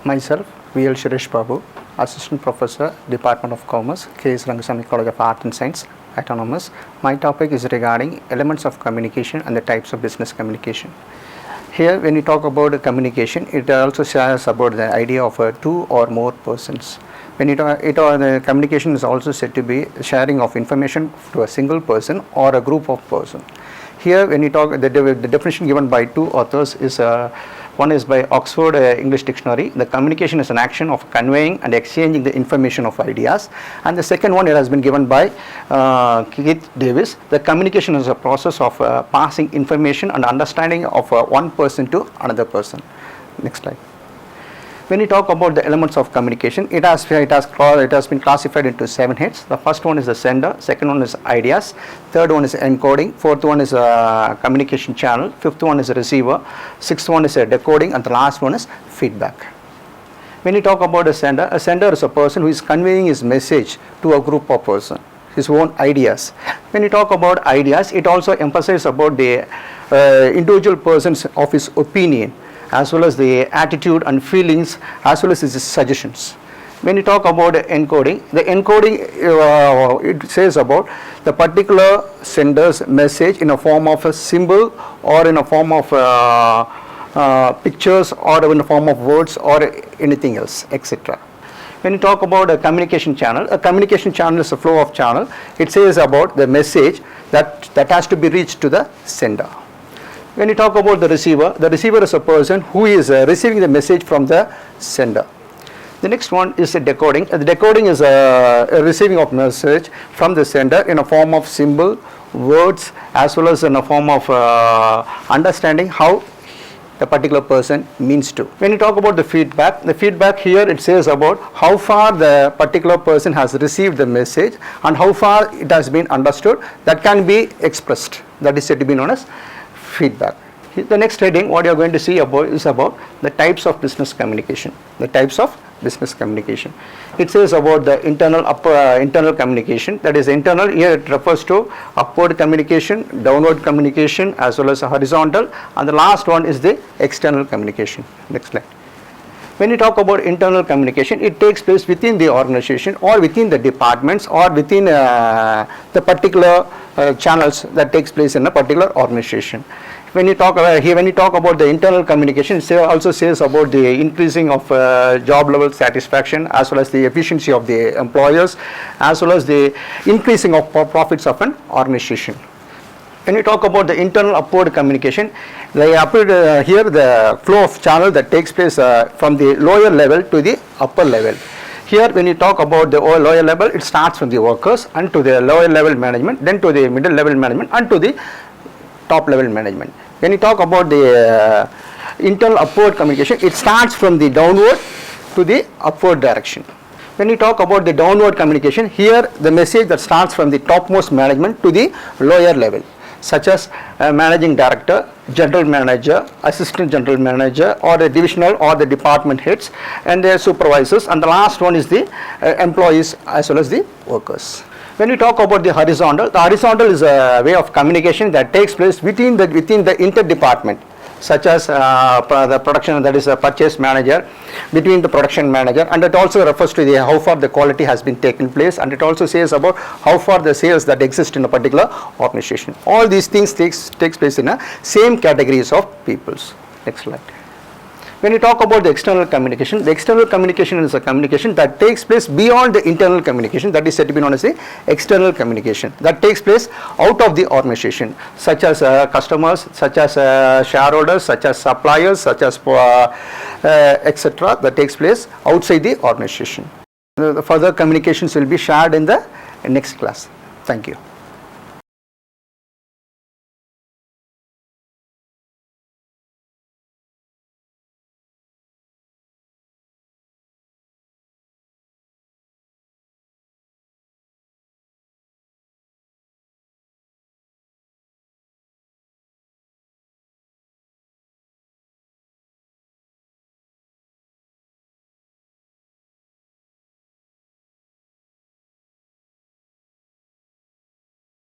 Myself, V.L.Sureshbabu, Assistant Professor, Department of Commerce, K.S.Rangasamy College of Art and Science, Autonomous. My topic is regarding elements of communication and the types of business communication. Here, when we talk about communication, it also shares about the idea of two or more persons. When the communication is also said to be sharing of information to a single person or a group of persons. Here, when you talk, the definition given by two authors is one is by Oxford English Dictionary. The communication is an action of conveying and exchanging the information of ideas. And the second one, it has been given by Keith Davis. The communication is a process of passing information and understanding of one person to another person. Next slide. When you talk about the elements of communication, it has been classified into 7 heads. The first one is the sender, second one is ideas, third one is encoding, fourth one is a communication channel, fifth one is a receiver, sixth one is a decoding, and the last one is feedback. When you talk about a sender is a person who is conveying his message to a group of persons, his own ideas. When you talk about ideas, it also emphasizes about the individual persons of his opinion, as well as the attitude and feelings, as well as his suggestions. When you talk about encoding, the encoding it says about the particular sender's message in a form of a symbol or in a form of pictures or in a form of words or anything else, etc. When you talk about a communication channel is a flow of channel. It says about the message that has to be reached to the sender. When you talk about the receiver is a person who is receiving the message from the sender. The next one is a decoding. The decoding is a receiving of message from the sender in a form of symbol, words, as well as in a form of understanding how the particular person means to. When you talk about the feedback here it says about how far the particular person has received the message and how far it has been understood. That can be expressed. That is said to be known as feedback. The next heading, what you are going to see about is about the types of business communication. The types of business communication. It says about the internal communication. That is internal. Here it refers to upward communication, downward communication, as well as horizontal. And the last one is the external communication. Next slide. When you talk about internal communication, it takes place within the organization or within the departments or within the particular channels that takes place in a particular organization. When you talk about the internal communication, it also says about the increasing of job level satisfaction, as well as the efficiency of the employers, as well as the increasing of profits of an organization. When you talk about the internal upward communication, here the flow of channel that takes place from the lower level to the upper level. Here when you talk about the lower level, it starts from the workers and to the lower level management, then to the middle level management and to the top level management. When you talk about the internal upward communication, it starts from the downward to the upward direction. When you talk about the downward communication, here the message that starts from the topmost management to the lower level, such as managing director, general manager, assistant general manager, or the divisional or the department heads and their supervisors, and the last one is the employees as well as the workers. When we talk about the horizontal is a way of communication that takes place within the inter-department, such as the production, that is a purchase manager, between the production manager, and it also refers to how far the quality has been taken place, and it also says about how far the sales that exist in a particular organization. All these things takes place in a same categories of peoples. Next slide. When you talk about the external communication is a communication that takes place beyond the internal communication, that is said to be known as the external communication, that takes place out of the organization, such as customers, such as shareholders, such as suppliers, such as etc. that takes place outside the organization. The further communications will be shared in the next class. Thank you.